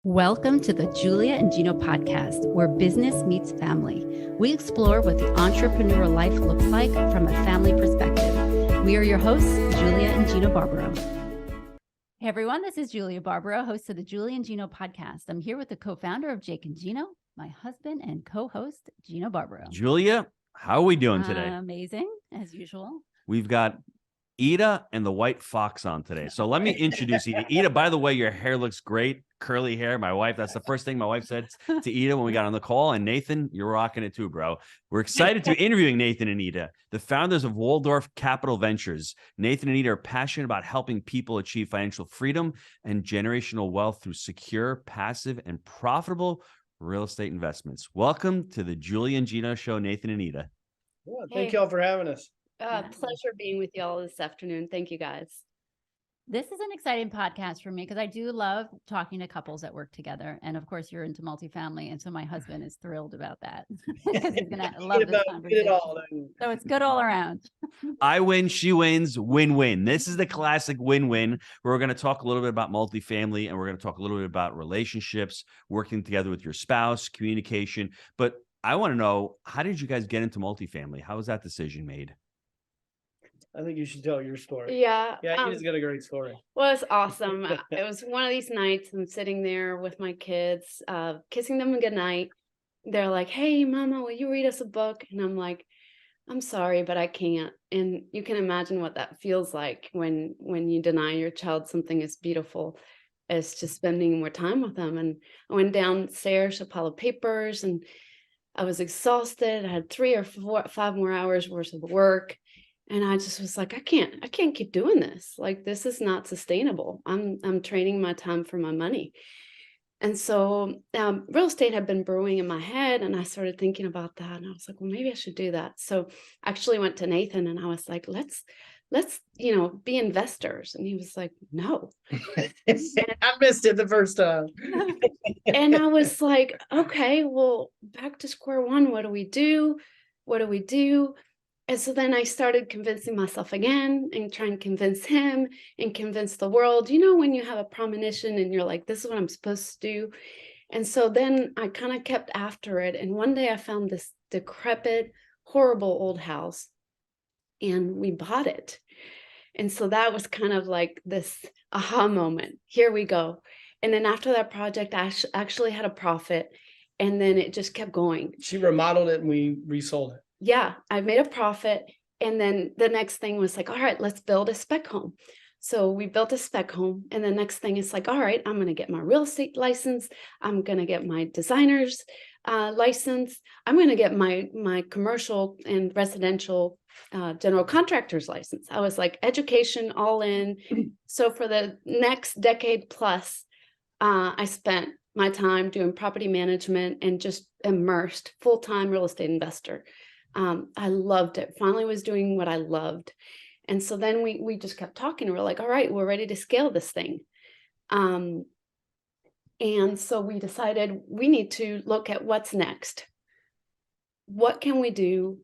Welcome to the Julia and Gino podcast, where business meets family. We explore what the entrepreneurial life looks like from a family perspective. We are your hosts, Julia and Gino Barbaro. Hey everyone, this is Julia Barbaro, host of the Julia and Gino podcast. I'm here with the co-founder of Jake and Gino, my husband and co-host, Gino Barbaro. Julia, how are we doing today? Amazing, as usual. We've got Eda and the white fox on today. So let me introduce Eda. Eda, by the way, your hair looks great. Curly hair. My wife, that's the first thing my wife said to Eda when we got on the call. And Nathan, you're rocking it too, bro. We're excited to be interviewing Nathan and Eda, the founders of Walldorf Capital Ventures. Nathan and Eda are passionate about helping people achieve financial freedom and generational wealth through secure, passive, and profitable real estate investments. Welcome to the Julia and Gino Show, Nathan and Eda. Well, thank you all for having us. Pleasure being with y'all this afternoon. Thank you, guys. This is an exciting podcast for me because I do love talking to couples that work together. And of course, you're into multifamily. And so my husband is thrilled about that because he's going to love this conversation. So it's good all around. I win, she wins, win-win. This is the classic win-win where we're going to talk a little bit about multifamily and we're going to talk a little bit about relationships, working together with your spouse, communication. But I want to know, how did you guys get into multifamily? How was that decision made? I think you should tell your story. Yeah. He's got a great story. Well, it's awesome. It was one of these nights I'm sitting there with my kids, kissing them goodnight. They're like, "Hey, Mama, will you read us a book?" And I'm like, "I'm sorry, but I can't." And you can imagine what that feels like when you deny your child something as beautiful as just spending more time with them. And I went downstairs to a pile of papers and I was exhausted. I had 3 or 4 or 5 more hours worth of work. And I just was like, I can't keep doing this. Like, this is not sustainable. I'm trading my time for my money. And so real estate had been brewing in my head. And I started thinking about that. And I was like, well, maybe I should do that. So I actually went to Nathan and I was like, let's, be investors. And he was like, no. I missed it the first time. And I was like, okay, well, back to square one. What do we do? And so then I started convincing myself again and trying to convince him and convince the world, when you have a premonition and you're like, this is what I'm supposed to do. And so then I kind of kept after it. And one day I found this decrepit, horrible old house and we bought it. And so that was kind of like this aha moment. Here we go. And then after that project, I actually had a profit and then it just kept going. She remodeled it and we resold it. Yeah, I made a profit. And then the next thing was like, all right, let's build a spec home. So we built a spec home. And the next thing is like, all right, I'm going to get my real estate license. I'm going to get my designer's license. I'm going to get my commercial and residential general contractor's license. I was like, education all in. So for the next decade plus, I spent my time doing property management and just immersed full-time real estate investor. I loved it. Finally was doing what I loved. And so then we just kept talking. We're like, all right, we're ready to scale this thing. And so we decided we need to look at what's next. What can we do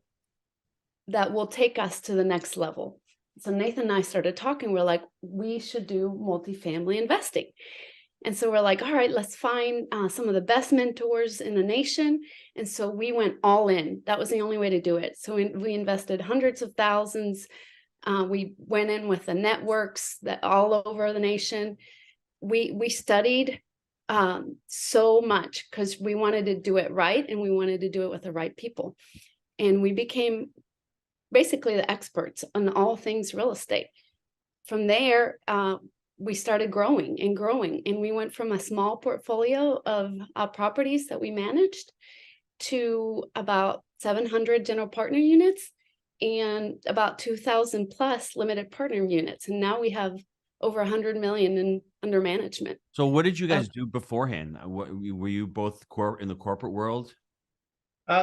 that will take us to the next level? So Nathan and I started talking. We're like, we should do multifamily investing. And so we're like, all right, let's find some of the best mentors in the nation. And so we went all in. That was the only way to do it. So we invested hundreds of thousands. We went in with the networks that all over the nation. We studied so much because we wanted to do it right. And we wanted to do it with the right people. And we became basically the experts on all things real estate. From there, we started growing, and we went from a small portfolio of properties that we managed to about 700 general partner units and about 2,000 plus limited partner units. And now we have over 100 million under management. So what did you guys do beforehand? Were you both in the corporate world?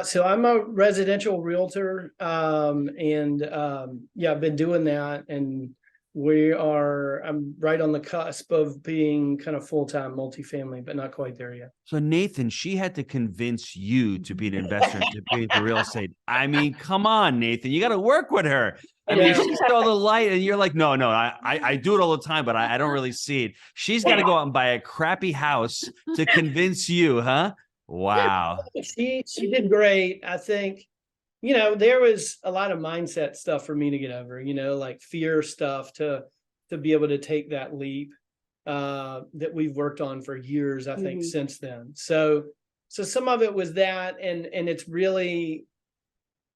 So I'm a residential realtor, I've been doing that, and I'm right on the cusp of being kind of full-time multifamily, but not quite there yet. So Nathan, she had to convince you to be an investor, to be into real estate. I mean, come on, Nathan, you got to work with her. I mean, she saw the light and you're like, no, I do it all the time, but I don't really see it. She's got to go out and buy a crappy house to convince you, huh? Wow. She did great. I think, there was a lot of mindset stuff for me to get over, like fear stuff to be able to take that leap that we've worked on for years, I think, since then. So some of it was that, and it's really,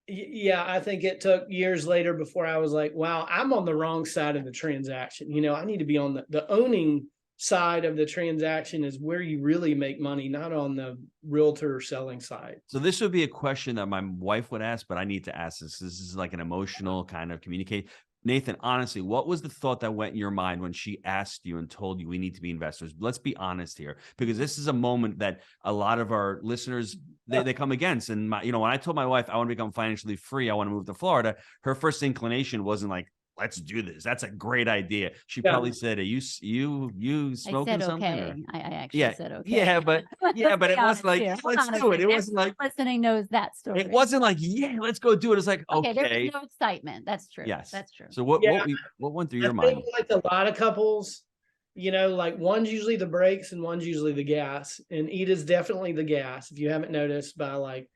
I think it took years later before I was like, wow, I'm on the wrong side of the transaction. I need to be on the owning side of the transaction is where you really make money, not on the realtor selling side. So this would be a question that my wife would ask, but I need to ask this. This is like an emotional kind of communicate. Nathan, honestly, what was the thought that went in your mind when she asked you and told you we need to be investors? Let's be honest here, because this is a moment that a lot of our listeners, they come against. And when I told my wife I want to become financially free, I want to move to Florida, her first inclination wasn't like, let's do this. That's a great idea. She probably said, "Are you smoking something?" Okay. I actually said okay. Yeah, but it wasn't like, let's do it. It wasn't like listening knows that story. It wasn't like, let's go do it. It's like, okay. There was no excitement. That's true. Yes, that's true. So what went through your mind? Like a lot of couples, like one's usually the brakes and one's usually the gas. And Eda's definitely the gas. If you haven't noticed by like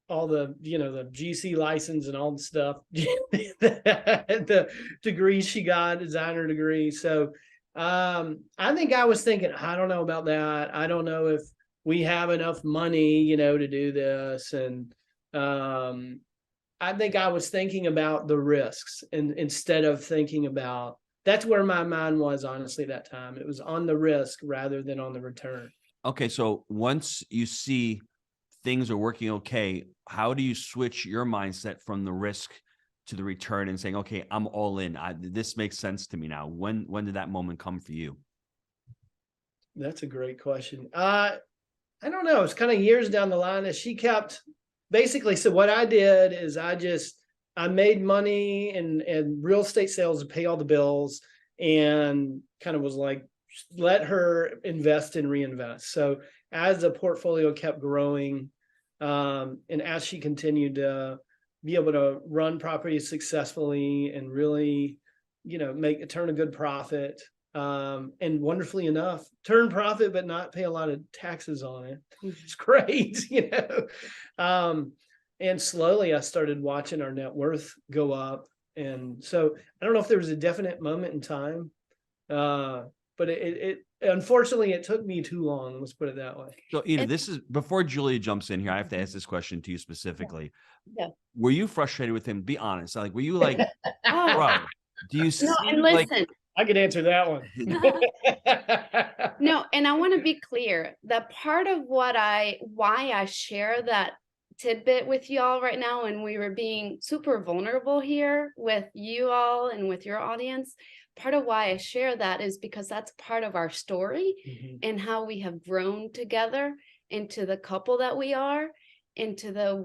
all the, the GC license and all the stuff, the degrees she got, designer degree. So I think I was thinking, I don't know about that. I don't know if we have enough money, to do this. And I think I was thinking about the risks and instead of thinking about, that's where my mind was, honestly, that time. It was on the risk rather than on the return. Okay. So once you see things are working okay, how do you switch your mindset from the risk to the return and saying, okay, I'm all in. This makes sense to me now. When did that moment come for you? That's a great question. I don't know. It's kind of years down the line as she kept basically. So what I did is I made money and real estate sales to pay all the bills and kind of was like, let her invest and reinvest. So as the portfolio kept growing, and as she continued to be able to run properties successfully and really, turn a good profit, and wonderfully enough, turn profit, but not pay a lot of taxes on it. It's great, and slowly I started watching our net worth go up. And so I don't know if there was a definite moment in time, but it unfortunately, it took me too long. Let's put it that way. So, this is before Julia jumps in here. I have to ask this question to you specifically. Yeah. Were you frustrated with him? Be honest. Like, were you like, bro, do you see? No, and listen, I could answer that one. No, and I want to be clear that part of why I share that tidbit with y'all right now, and we were being super vulnerable here with you all and with your audience. Part of why I share that is because that's part of our story and how we have grown together into the couple that we are, into the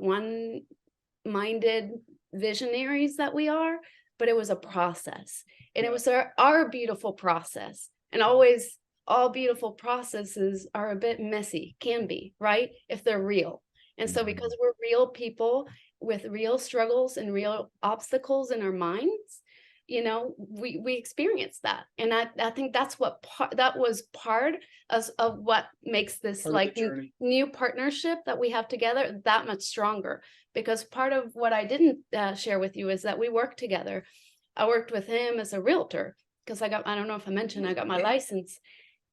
one-minded visionaries that we are. But it was a process, and it was our beautiful process. And always, all beautiful processes are a bit messy, can be, right? If they're real. And so because we're real people with real struggles and real obstacles in our minds, we experienced that. And I think that's that was part of what makes this like new partnership that we have together that much stronger. Because part of what I didn't share with you is that we work together. I worked with him as a realtor because I don't know if I mentioned, I got my license,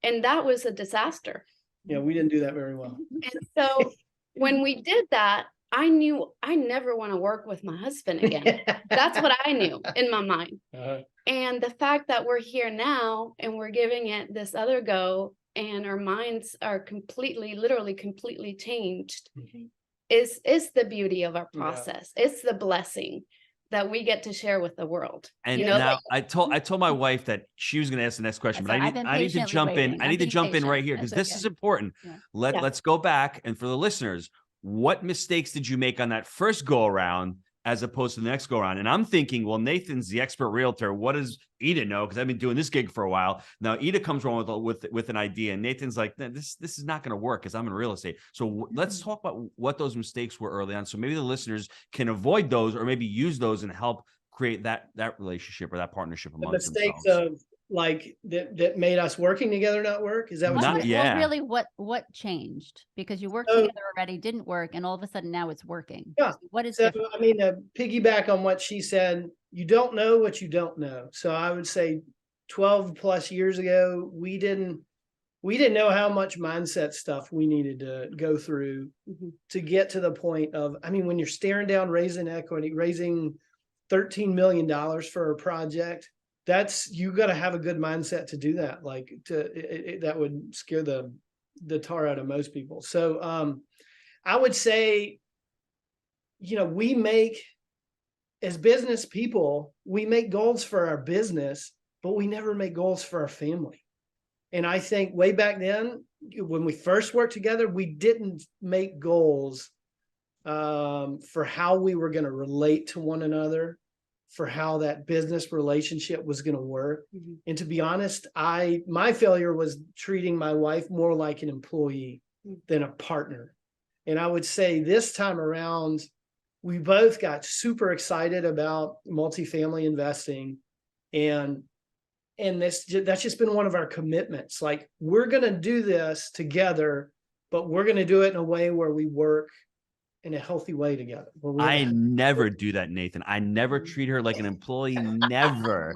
and that was a disaster. Yeah, we didn't do that very well. And so when we did that, I knew I never want to work with my husband again. That's what I knew in my mind. And the fact that we're here now and we're giving it this other go and our minds are literally completely changed is the beauty of our process. It's the blessing that we get to share with the world. And now I told my wife that she was going to ask the next question, but I need to jump in. I need to jump in right here because this is important. Yeah. Let's go back. And for the listeners, what mistakes did you make on that first go around as opposed to the next go around? And I'm thinking, well, Nathan's the expert realtor. What does Eda know? Because I've been doing this gig for a while. Now Eda comes around with an idea, and Nathan's like, this is not going to work because I'm in real estate. So let's talk about what those mistakes were early on. So maybe the listeners can avoid those or maybe use those and help create that relationship or that partnership The amongst mistakes themselves. of like that made us working together not work. Is that what Not you mean? yet. Well, really, what changed? Because you worked So- together already, didn't work, and all of a sudden now it's working. Yeah. What is So, different? I mean, to piggyback on what she said, you don't know what you don't know. So I would say 12 plus years ago, we didn't know how much mindset stuff we needed to go through to get to the point of, I mean, when you're staring down raising equity, raising $13 million for a project, you got to have a good mindset to do that. Like that would scare the tar out of most people. So I would say, as business people, we make goals for our business, but we never make goals for our family. And I think way back then, when we first worked together, we didn't make goals for how we were going to relate to one another, for how that business relationship was going to work. And to be honest, my failure was treating my wife more like an employee than a partner. And I would say this time around, we both got super excited about multifamily investing, and that's just been one of our commitments. Like, we're going to do this together, but we're going to do it in a way where we work in a healthy way together. I never do that, Nathan. I never treat her like an employee. Never.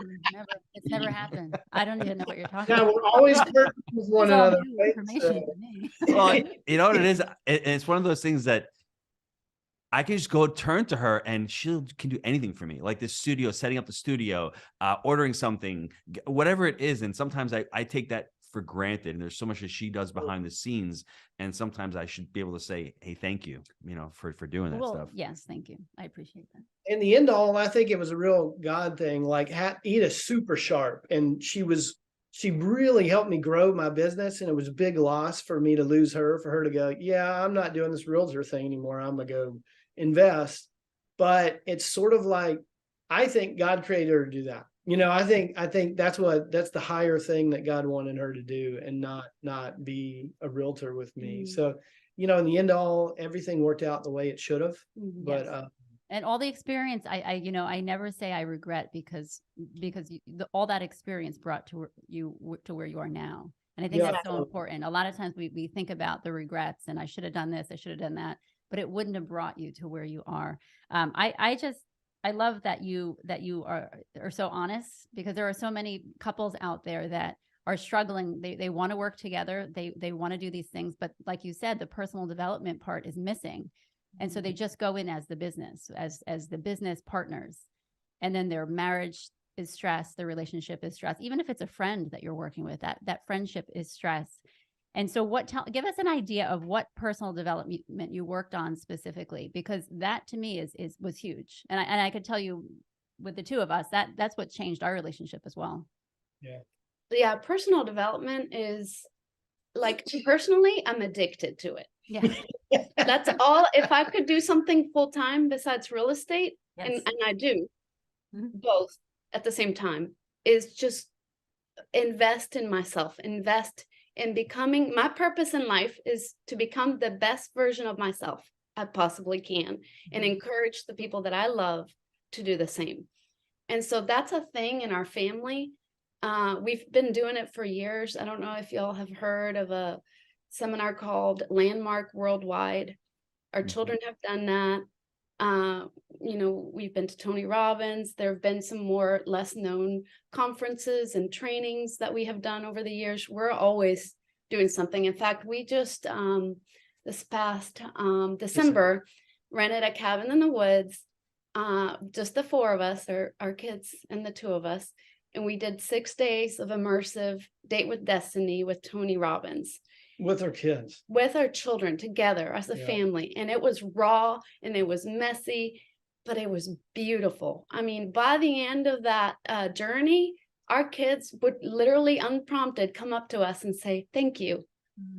It's never happened. I don't even know what you're talking Now about. we're always working with one It's all another. new Right? information to me. Well, you know what it is? It's one of those things that I can just go turn to her and she can do anything for me. Like the studio, setting up the studio, ordering something, whatever it is. And sometimes I take that for granted. And there's so much that she does behind the scenes. And sometimes I should be able to say, hey, thank you, for doing that stuff. Yes, thank you. I appreciate that. In the end all, I think it was a real God thing. Like, Eda's super sharp, and she really helped me grow my business. And it was a big loss for me to lose her, for her to go, yeah, I'm not doing this realtor thing anymore. I'm going to go invest. But it's sort of like, I think God created her to do that. I think that's the higher thing that God wanted her to do, and not be a realtor with me. So, in the end all, everything worked out the way it should have. But Yes. And all the experience, I never say I regret, because all that experience brought you to where you are now. And I think that's so important. A lot of times we think about the regrets, and I should have done this, I should have done that, but it wouldn't have brought you to where you are. I love that you are so honest, because there are so many couples out there that are struggling. They want to work together. They want to do these things, but like you said, the personal development part is missing. And so they just go in as the business, as the business partners. And then their marriage is stressed, the relationship is stressed. Even if it's a friend that you're working with, that friendship is stressed. And so give us an idea of what personal development you worked on specifically, because that to me was huge. And I could tell you, with the two of us, that's what changed our relationship as well. Yeah. Personal development is, like, personally, I'm addicted to it. Yeah. That's all. If I could do something full time besides real estate, Yes. and I do both at the same time, is just invest in myself, invest in becoming. My purpose in life is to become the best version of myself I possibly can, and encourage the people that I love to do the same. And so that's a thing in our family. We've been doing it for years. I don't know if y'all have heard of a seminar called Landmark Worldwide. Our children have done that. We've been to Tony Robbins. There have been some more less known conferences and trainings that we have done over the years. We're always doing something. In fact, we just this past December rented a cabin in the woods, just the four of us, our kids and the two of us. And we did 6 days of immersive Date with Destiny with Tony Robbins. with our kids, with our children, together as a family. And it was raw and it was messy, but it was beautiful. I mean, by the end of that journey, our kids would literally unprompted come up to us and say, thank you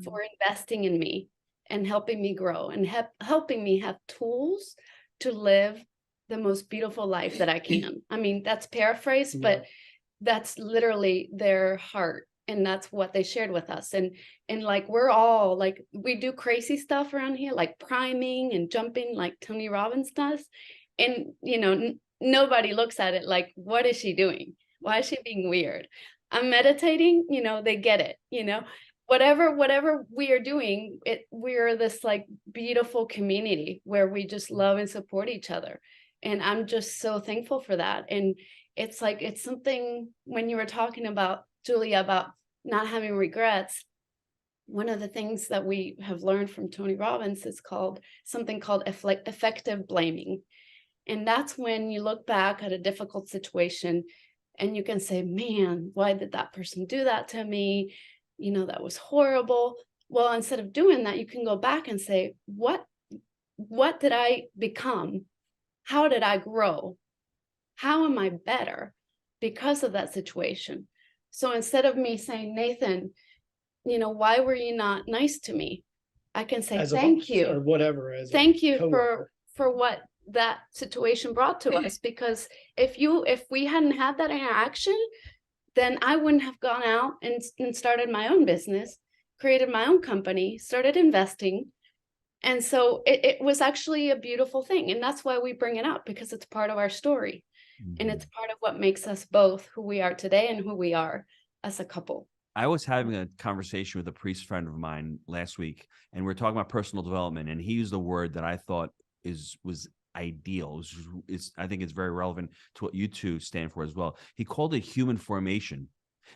for investing in me and helping me grow and helping me have tools to live the most beautiful life that I can. I mean, that's paraphrased, but that's literally their heart. And that's what they shared with us. And like, we're all like, we do crazy stuff around here, like priming and jumping like Tony Robbins does. And, nobody looks at it like, what is she doing? Why is she being weird? I'm meditating, they get it, whatever we are doing, we're this like beautiful community where we just love and support each other. And I'm just so thankful for that. And it's like, it's something when you were talking about, Julia, about not having regrets. One of the things that we have learned from Tony Robbins is something called effective blaming. And that's when you look back at a difficult situation and you can say, man, why did that person do that to me? That was horrible. Well, instead of doing that, you can go back and say, what did I become? How did I grow? How am I better because of that situation? So instead of me saying, Nathan, why were you not nice to me? I can say, thank you. Or whatever. Thank you for what that situation brought to us. Because if we hadn't had that interaction, then I wouldn't have gone out and started my own business, created my own company, started investing. And so it was actually a beautiful thing. And that's why we bring it up, because it's part of our story. Mm-hmm. And it's part of what makes us both who we are today and who we are as a couple. I was having a conversation with a priest friend of mine last week, and we're talking about personal development. And he used a word that I thought was ideal. I think it's very relevant to what you two stand for as well. He called it human formation.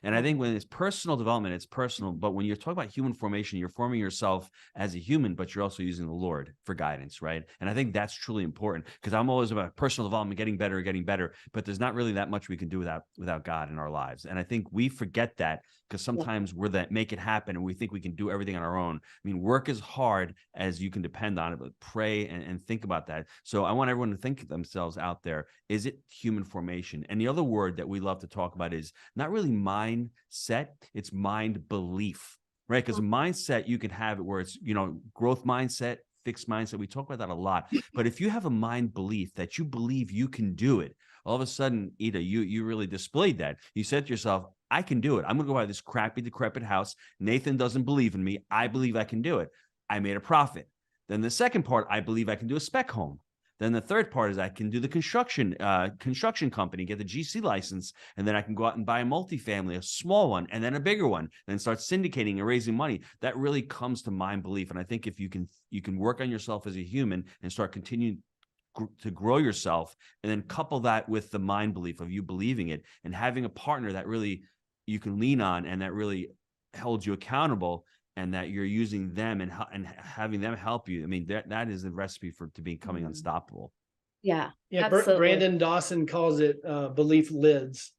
And I think when it's personal development, it's personal. But when you're talking about human formation, you're forming yourself as a human, but you're also using the Lord for guidance, right? And I think that's truly important, because I'm always about personal development, getting better. But there's not really that much we can do without God in our lives. And I think we forget that, because sometimes we're that make it happen and we think we can do everything on our own. I mean, work is hard as you can depend on it, but pray and think about that. So I want everyone to think of themselves out there. Is it human formation? And the other word that we love to talk about is not really mindset, it's mind belief, right? Because a mindset, you can have it where it's, growth mindset, fixed mindset. We talk about that a lot. But if you have a mind belief that you believe you can do it, all of a sudden, Eda, you really displayed that. You said to yourself, I can do it. I'm going to go buy this crappy, decrepit house. Nathan doesn't believe in me. I believe I can do it. I made a profit. Then the second part, I believe I can do a spec home. Then the third part is I can do the construction company, get the GC license, and then I can go out and buy a multifamily, a small one, and then a bigger one, and start syndicating and raising money. That really comes to mind belief. And I think if you can work on yourself as a human and start continuing to grow yourself, and then couple that with the mind belief of you believing it and having a partner that really you can lean on and that really holds you accountable, and that you're using them and having them help you. I mean, that is the recipe to becoming unstoppable. Yeah. Absolutely. Brandon Dawson calls it belief lids.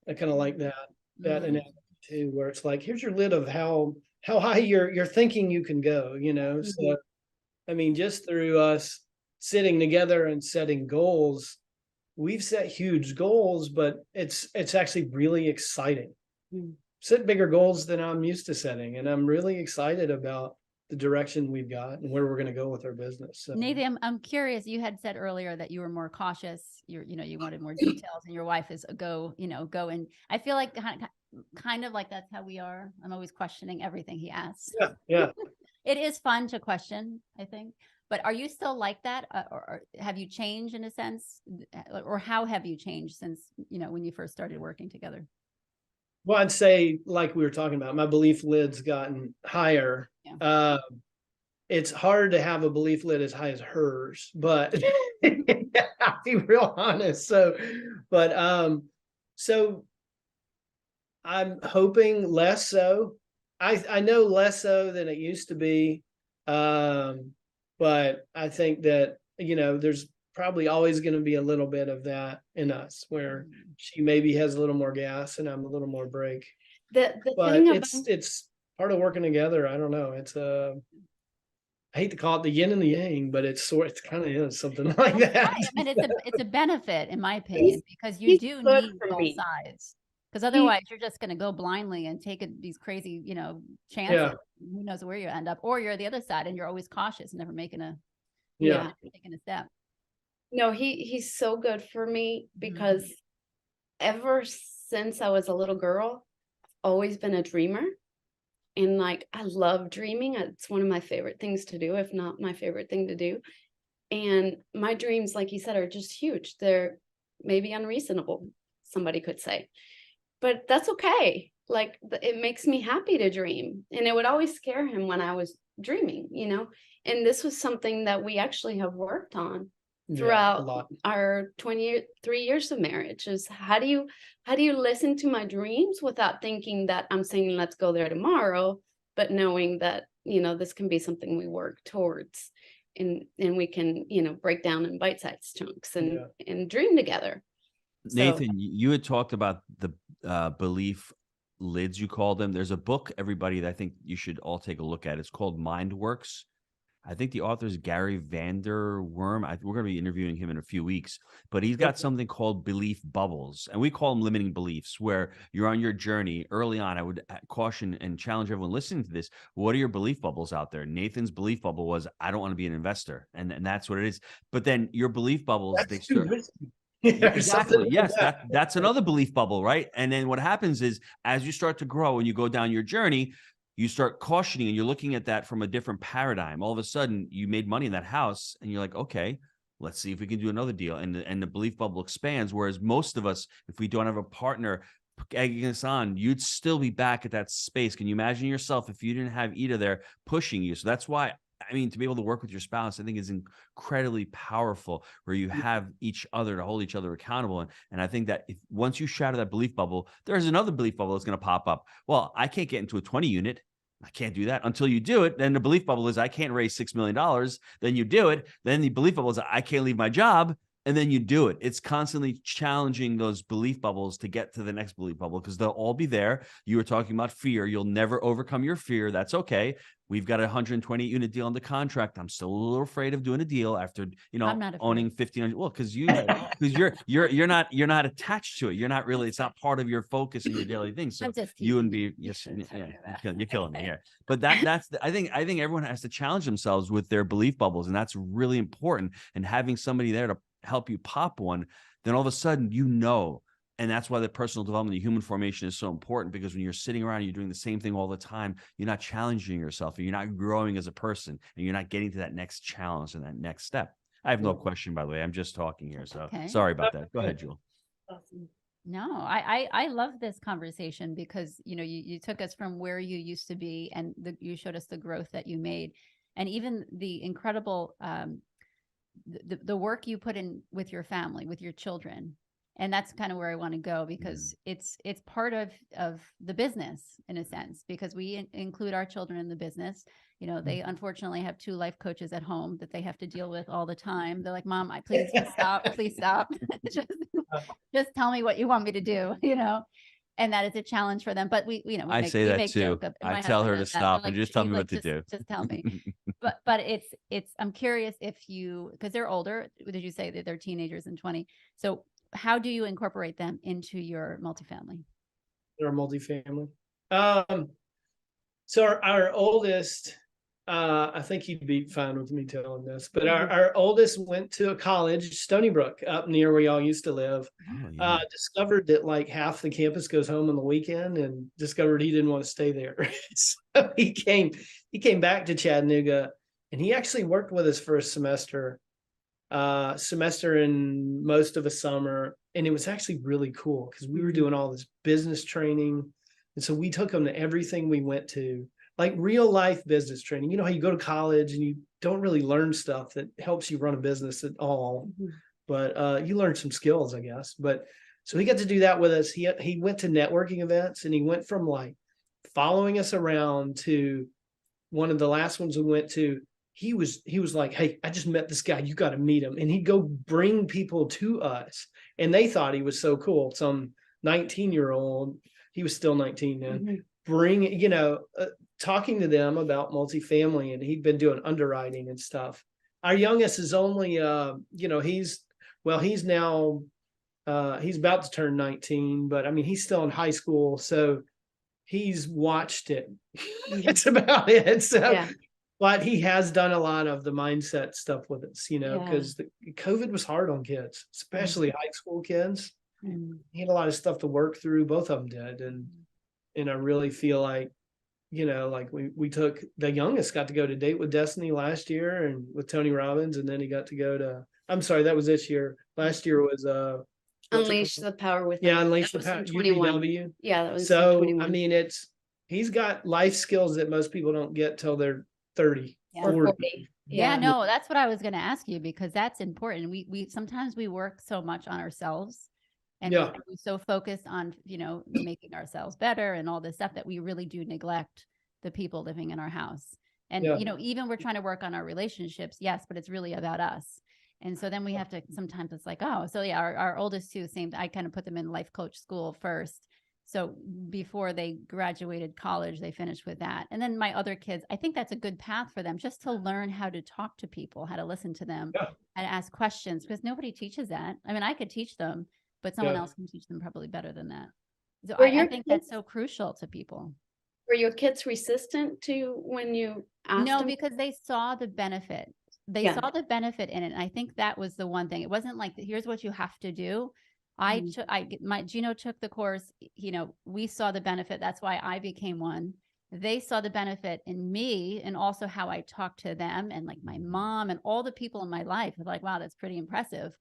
I kind of like that analogy too, where it's like, here's your lid of how high you're thinking you can go, Mm-hmm. So, I mean, just through us sitting together and setting goals, we've set huge goals, but it's actually really exciting. Mm-hmm. Set bigger goals than I'm used to setting. And I'm really excited about the direction we've got and where we're going to go with our business. So. Nathan, I'm curious. You had said earlier that you were more cautious. You wanted more details, and your wife is go. And I feel like kind of like that's how we are. I'm always questioning everything he asks. Yeah. It is fun to question, I think. But are you still like that, or have you changed in a sense, or how have you changed since when you first started working together? Well, I'd say, like we were talking about, my belief lid's gotten higher. Yeah. It's hard to have a belief lid as high as hers, but I'll be real honest. So I'm hoping less so. I know less so than it used to be. But I think that, there's probably always going to be a little bit of that in us, where she maybe has a little more gas and I'm a little more brake. But it's part of working together. I don't know. It's I hate to call it the yin and the yang, but it kind of is something like that. I mean, it's a benefit, in my opinion, because you do need both sides. Because otherwise, you're just going to go blindly and take these crazy, chances. Yeah. Who knows where you end up? Or you're the other side, and you're always cautious, never making taking a step. No, he's so good for me, because ever since I was a little girl, I've always been a dreamer. And I love dreaming. It's one of my favorite things to do, if not my favorite thing to do. And my dreams, like you said, are just huge. They're maybe unreasonable, somebody could say, but that's okay. Like it makes me happy to dream. And it would always scare him when I was dreaming, and this was something that we actually have worked on throughout our 23 years of marriage, is how do you listen to my dreams without thinking that I'm saying let's go there tomorrow, but knowing that this can be something we work towards, and we can break down in bite-sized chunks and dream together. Nathan, you had talked about the belief lids, you call them. There's a book, everybody, that I think you should all take a look at. It's called Mind Works. I think the author is Gary Vanderwerm. We're going to be interviewing him in a few weeks, but he's got something called belief bubbles, and we call them limiting beliefs, where you're on your journey early on. I would caution and challenge everyone listening to this. What are your belief bubbles out there? Nathan's belief bubble was, I don't want to be an investor. And that's what it is. But then your belief bubbles, they start. Exactly. Yes. That's another belief bubble, right? And then what happens is, as you start to grow and you go down your journey, you start cautioning and you're looking at that from a different paradigm. All of a sudden you made money in that house and you're like, okay, let's see if we can do another deal. And the belief bubble expands. Whereas most of us, if we don't have a partner egging us on, you'd still be back at that space. Can you imagine yourself if you didn't have Eda there pushing you? So that's why, I mean, to be able to work with your spouse, I think is incredibly powerful, where you have each other to hold each other accountable. And I think that once you shatter that belief bubble, there's another belief bubble that's going to pop up. Well, I can't get into a 20 unit. I can't do that until you do it. Then the belief bubble is, I can't raise $6 million. Then you do it. Then the belief bubble is, I can't leave my job. And then you do it. It's constantly challenging those belief bubbles to get to the next belief bubble, because they'll all be there. You were talking about fear. You'll never overcome your fear. That's okay. We've got a 120 unit deal on the contract. I'm still a little afraid of doing a deal after, owning 1,500. Well, because you're not attached to it. You're not really, it's not part of your focus and your daily thing. So you wouldn't be, you're killing me here. But I think everyone has to challenge themselves with their belief bubbles. And that's really important. And having somebody there to help you pop one, then all of a sudden, and that's why the personal development, the human formation is so important, because when you're sitting around, you're doing the same thing all the time, you're not challenging yourself, and you're not growing as a person, and you're not getting to that next challenge and that next step. I have no question, by the way. I'm just talking here. So Sorry about that. Go ahead, Jewel. Awesome. No, I love this conversation, because, you took us from where you used to be, and you showed us the growth that you made, and even the incredible, the work you put in with your family, with your children. And that's kind of where I want to go, because it's part of the business, in a sense, because we include our children in the business. They unfortunately have 2 life coaches at home that they have to deal with all the time. They're like, Mom, please stop, please stop. just tell me what you want me to do, and that is a challenge for them. But we say that too. I tell her to stop and just tell me what to do. Just tell me. But it's, I'm curious if because they're older. Did you say that they're teenagers and 20? So how do you incorporate them into your multifamily? They're multifamily. So our oldest, I think he'd be fine with me telling this, but our oldest went to a college, Stony Brook, up near where y'all used to live. Discovered that like half the campus goes home on the weekend, and discovered he didn't want to stay there. So he came back to Chattanooga, and he actually worked with us for a semester and most of a summer. And it was actually really cool, because we were doing all this business training. And so we took him to everything we went to, like real life business training. You know how you go to college and you don't really learn stuff that helps you run a business at all, but you learn some skills, I guess. But so he got to do that with us. He went to networking events, and he went from like following us around to one of the last ones we went to. He was like, hey, I just met this guy. You got to meet him. And he'd go bring people to us. And they thought he was so cool. Some 19-year-old, he was still 19 then, talking to them about multifamily. And he'd been doing underwriting and stuff. Our youngest is only, he's now, he's about to turn 19, but I mean, he's still in high school. So he's watched it. That's about it. So. Yeah. But he has done a lot of the mindset stuff with us, because COVID was hard on kids, especially high school kids. He had a lot of stuff to work through. Both of them did. And I really feel like, like we took, the youngest got to go to Date with Destiny last year, and with Tony Robbins. And then he got to go to, I'm sorry, that was this year. Last year was Unleash the Power Within. Yeah, Unleash That the was Power, in 21. UPW. Yeah, that was in So, 21. I mean, he's got life skills that most people don't get till they're 30, Yeah. 40. Yeah, no, that's what I was going to ask you, because that's important. We sometimes we work so much on ourselves, and Yeah. we're so focused on, making ourselves better and all this stuff, that we really do neglect the people living in our house. And, Yeah. even we're trying to work on our relationships. Yes, but it's really about us. And so then we have to, sometimes it's like, oh, so yeah, our oldest two, same, I kind of put them in life coach school first. So before they graduated college, they finished with that. And then my other kids, I think that's a good path for them, just to learn how to talk to people, how to listen to them, and ask questions, because nobody teaches that. I mean, I could teach them, but someone else can teach them probably better than that. So I think that's so crucial to people. Were your kids resistant to when you asked No, them? because they saw the benefit. They saw the benefit in it. And I think that was the one thing. It wasn't like, here's what you have to do. Gino took the course, we saw the benefit. That's why I became one. They saw the benefit in me, and also how I talked to them, and like my mom and all the people in my life were like, wow, that's pretty impressive.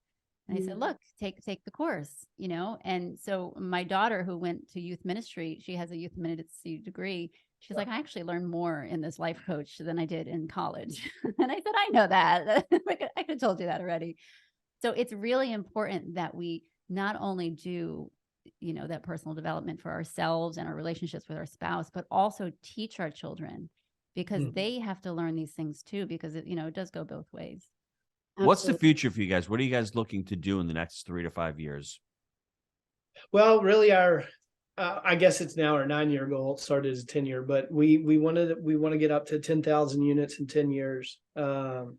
And I said, look, take the course, And so my daughter, who went to youth ministry, she has a youth ministry degree. She's like, I actually learned more in this life coach than I did in college. And I said, I know that. I could have told you that already. So it's really important that we not only do, that personal development for ourselves and our relationships with our spouse, but also teach our children, because they have to learn these things too, because it does go both ways. What's the future for you guys? What are you guys looking to do in the next 3 to 5 years? Well, really, I guess it's now our 9-year goal. It started as a 10-year, but we want to get up to 10,000 units in 10 years. And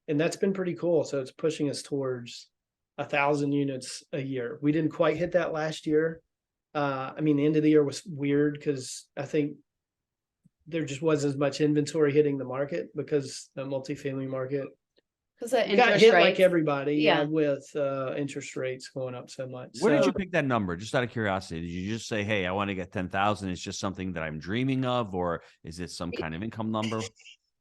that's been pretty cool. So it's pushing us towards 1,000 units a year. We didn't quite hit that last year. The end of the year was weird because I think there just wasn't as much inventory hitting the market, because the multifamily market got hit like everybody with interest rates going up so much. Where did you pick that number? Just out of curiosity, did you just say, hey, I want to get 10,000? It's just something that I'm dreaming of, or is it some kind of income number?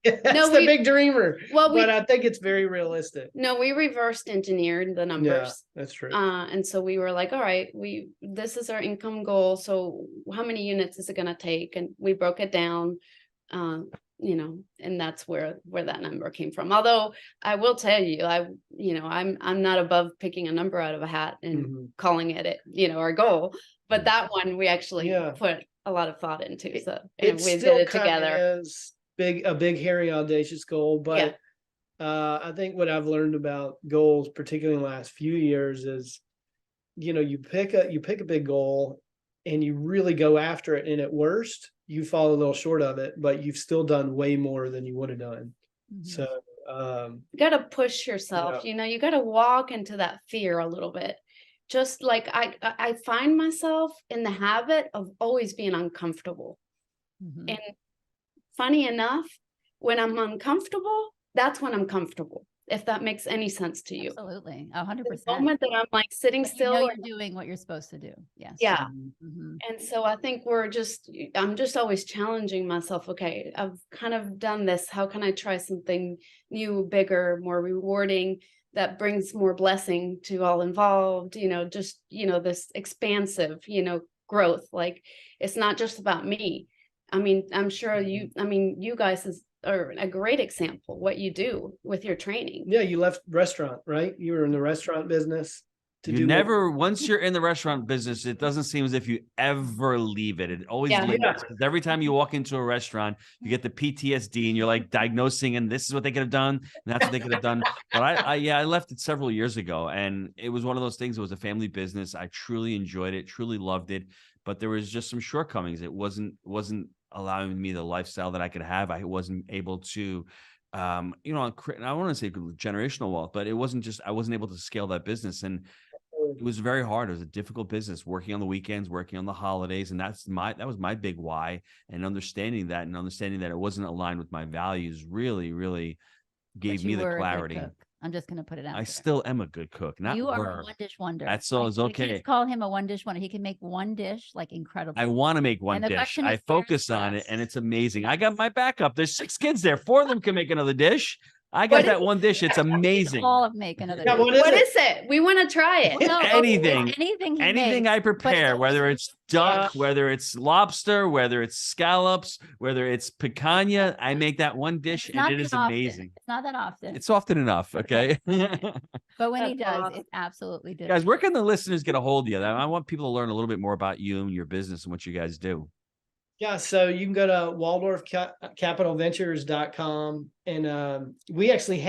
That's the big dreamer. But I think it's very realistic. No, we reversed engineered the numbers. Yeah, that's true. And so we were like, all right, this is our income goal. So how many units is it going to take? And we broke it down, and that's where that number came from. Although I will tell you, I'm not above picking a number out of a hat and calling it, our goal. But that one we actually put a lot of thought into. So we did it together. A big, hairy, audacious goal, but I think what I've learned about goals, particularly in the last few years, is you pick a big goal and you really go after it, and at worst you fall a little short of it, but you've still done way more than you would have done. So you got to push yourself. You got to walk into that fear a little bit. Just like I find myself in the habit of always being uncomfortable. And funny enough, when I'm uncomfortable, that's when I'm comfortable, if that makes any sense to you. Absolutely. 100%. The moment that I'm like sitting still. You're doing what you're supposed to do. Yes. Yeah. And so I think I'm just always challenging myself. Okay, I've kind of done this. How can I try something new, bigger, more rewarding, that brings more blessing to all involved? This expansive, growth. Like, it's not just about me. I'm sure you guys are a great example, what you do with your training. Yeah, you left restaurant, right? You were in the restaurant business. Once you're in the restaurant business, it doesn't seem as if you ever leave it. It always lingers. Because every time you walk into a restaurant, you get the PTSD and you're like diagnosing, and this is what they could have done, and that's what they could have done. But I left it several years ago, and it was one of those things. It was a family business. I truly enjoyed it, truly loved it, but there was just some shortcomings. It wasn't allowing me the lifestyle that I could have. I wasn't able to, I want to say generational wealth, but I wasn't able to scale that business. And it was very hard. It was a difficult business, working on the weekends, working on the holidays. And that was my big why. And understanding that it wasn't aligned with my values really, really gave me the clarity. I'm just going to put it out. I still am a good cook. You are a one dish wonder. That's all is okay. Let's call him a one dish wonder. He can make one dish like incredible. I want to make one dish. I focus on it, and it's amazing. I got my backup. There's 6 kids there. 4 of them can make another dish. I got that one dish. It's amazing. All of make another. Yeah, dish. what is it? Is it? We want to try it. No, Anything. anything he Anything makes, I prepare, but- whether it's duck, whether it's lobster, whether it's scallops, whether it's picanha, I make that one dish It's not and it is that often. amazing. It's not that often. It's often enough. Okay. But when he That's does, awesome. it's absolutely delicious. Guys, where can the listeners get a hold of you? I want people to learn a little bit more about you and your business and what you guys do. Yeah, so you can go to WalldorfCapitalVentures.com, and we actually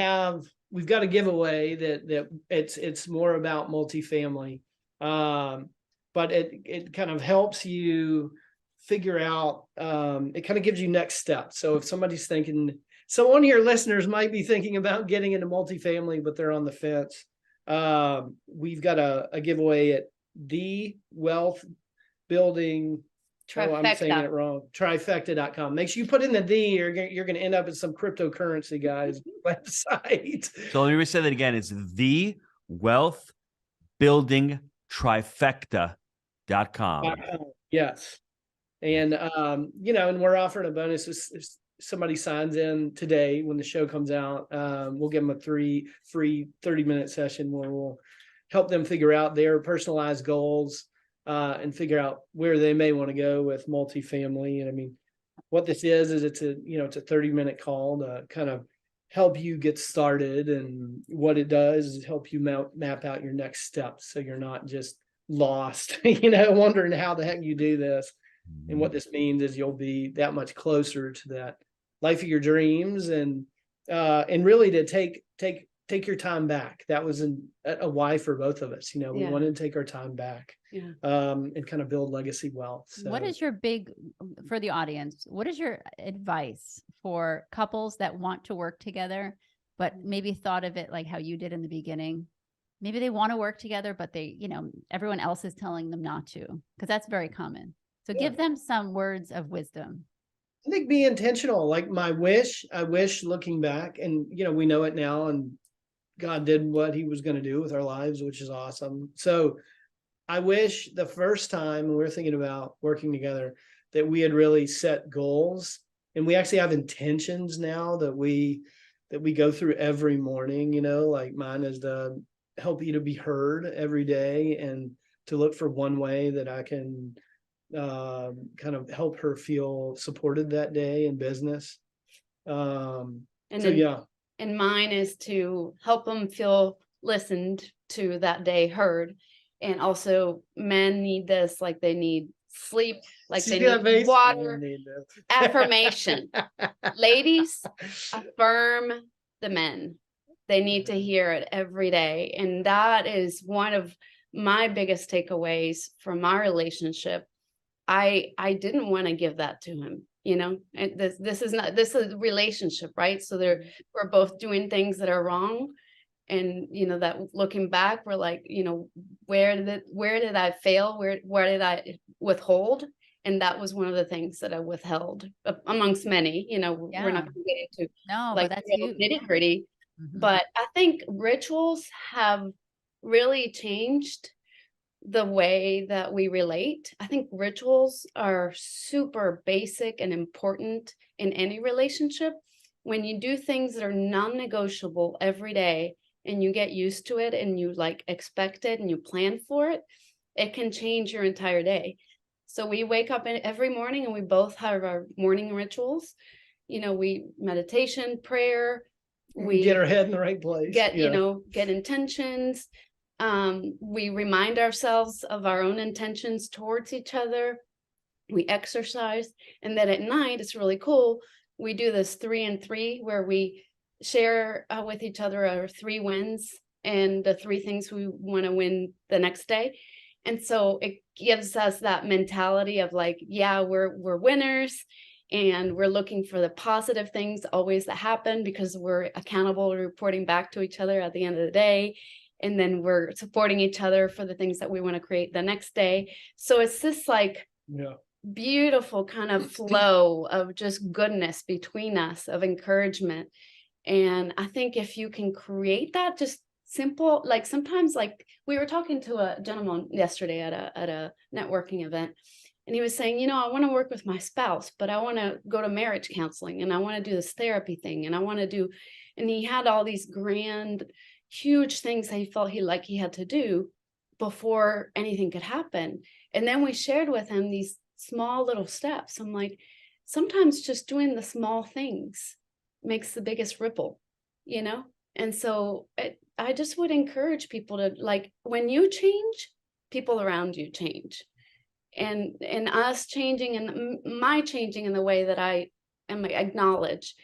we've got a giveaway that it's more about multifamily, but it kind of helps you figure out. It kind of gives you next steps. So if somebody's thinking, so one of your listeners might be thinking about getting into multifamily, but they're on the fence. We've got a giveaway at the Wealth Building. Oh, I'm saying it wrong. Trifecta.com. Make sure you put in the D, or you're going to end up in some cryptocurrency guy's website. So let me say that again. It's the Wealth Building Trifecta.com. Yes. And, and we're offering a bonus. If somebody signs in today, when the show comes out, we'll give them a free 30-minute session where we'll help them figure out their personalized goals. And figure out where they may want to go with multifamily. And I mean, what this is it's a 30-minute call to kind of help you get started. And what it does is help you map out your next steps. So you're not just lost, wondering how the heck you do this. And what this means is you'll be that much closer to that life of your dreams, and really to take your time back. That was a why for both of us. We wanted to take our time back. Yeah. And kind of build legacy wealth. So. What is your for the audience, what is your advice for couples that want to work together, but maybe thought of it like how you did in the beginning? Maybe they want to work together, but they, everyone else is telling them not to, because that's very common. So give them some words of wisdom. I think be intentional. Like I wish looking back, and, we know it now, and God did what he was going to do with our lives, which is awesome. So I wish the first time we were thinking about working together that we had really set goals, and we actually have intentions now that we go through every morning. Like mine is to help you to be heard every day, and to look for one way that I can kind of help her feel supported that day in business. And mine is to help them feel listened to that day, heard. And also men need this, like they need sleep, like they need water, affirmation. Ladies, affirm the men. They need to hear it every day. And that is one of my biggest takeaways from our relationship. I didn't want to give that to him, and this is a relationship, right? So we're both doing things that are wrong. And, that looking back, we're like, where did I fail? Where did I withhold? And that was one of the things that I withheld amongst many, we're not going to get into but that's nitty gritty. Mm-hmm. But I think rituals have really changed the way that we relate. I think rituals are super basic and important in any relationship. When you do things that are non-negotiable every day, and you get used to it, and you expect it, and you plan for it, it can change your entire day. So we wake up every morning, and we both have our morning rituals. We meditation, prayer. We get our head in the right place. Get intentions. We remind ourselves of our own intentions towards each other. We exercise, and then at night, it's really cool. We do this 3 and 3, where we share with each other our 3 wins and the 3 things we want to win the next day. And so it gives us that mentality of we're winners, and we're looking for the positive things always that happen, because we're accountable, reporting back to each other at the end of the day. And then we're supporting each other for the things that we want to create the next day. So it's this beautiful kind of flow of just goodness between us, of encouragement. And I think if you can create that, just simple, sometimes we were talking to a gentleman yesterday at a networking event, And he was saying, I want to work with my spouse, but I want to go to marriage counseling, and I want to do this therapy thing, and I want to do, and he had all these grand, huge things that he felt he had to do before anything could happen. And then we shared with him these small little steps. I'm like, sometimes just doing the small things makes the biggest ripple, And so I just would encourage people to, like, when you change, people around you change. And us changing, and my changing in the way that I am acknowledge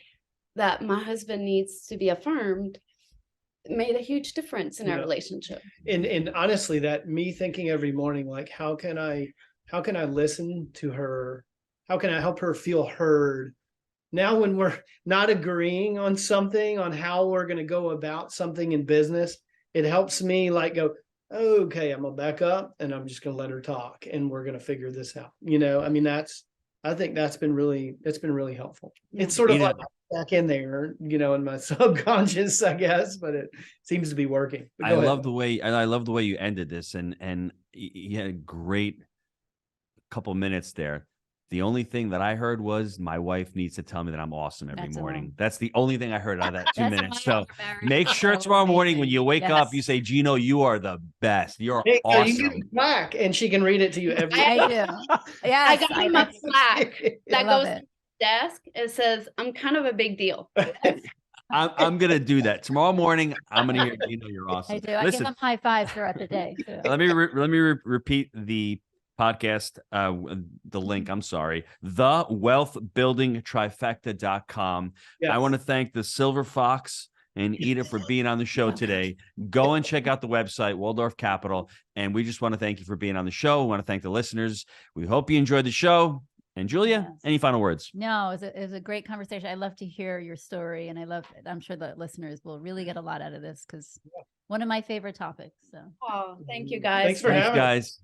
that my husband needs to be affirmed made a huge difference in our relationship. And honestly, that me thinking every morning, like, how can I listen to her? How can I help her feel heard? Now, when we're not agreeing on something, on how we're going to go about something in business, it helps me like go, okay, I'm gonna back up and I'm just gonna let her talk and we're gonna figure this out. I mean, I think that's been really helpful. Yeah. It's sort of like back in there, in my subconscious, I guess, but it seems to be working. I love the way you ended this, and you had a great couple minutes there. The only thing that I heard was my wife needs to tell me that I'm awesome every morning. That's the only thing I heard out of that 2 minutes. So make sure tomorrow morning when you wake up, you say, Gino, you are the best. You're awesome. You get a plaque and she can read it to you every day. I do. Yes, I got him a plaque that goes to his desk. It says, I'm kind of a big deal. I'm going to do that. Tomorrow morning, I'm going to hear, Gino, you're awesome. I do. I give them high fives throughout the day, too. Let me repeat the podcast, the link, I'm sorry, thewealthbuildingtrifecta.com. Yes. I want to thank the Silver Fox and Eda for being on the show today. Go and check out the website, Walldorf Capital. And we just want to thank you for being on the show. We want to thank the listeners. We hope you enjoyed the show. And Julia, any final words? No, it was a great conversation. I love to hear your story, and I'm sure the listeners will really get a lot out of this, because one of my favorite topics. So, Oh, thank you guys. Thanks for having us. Guys.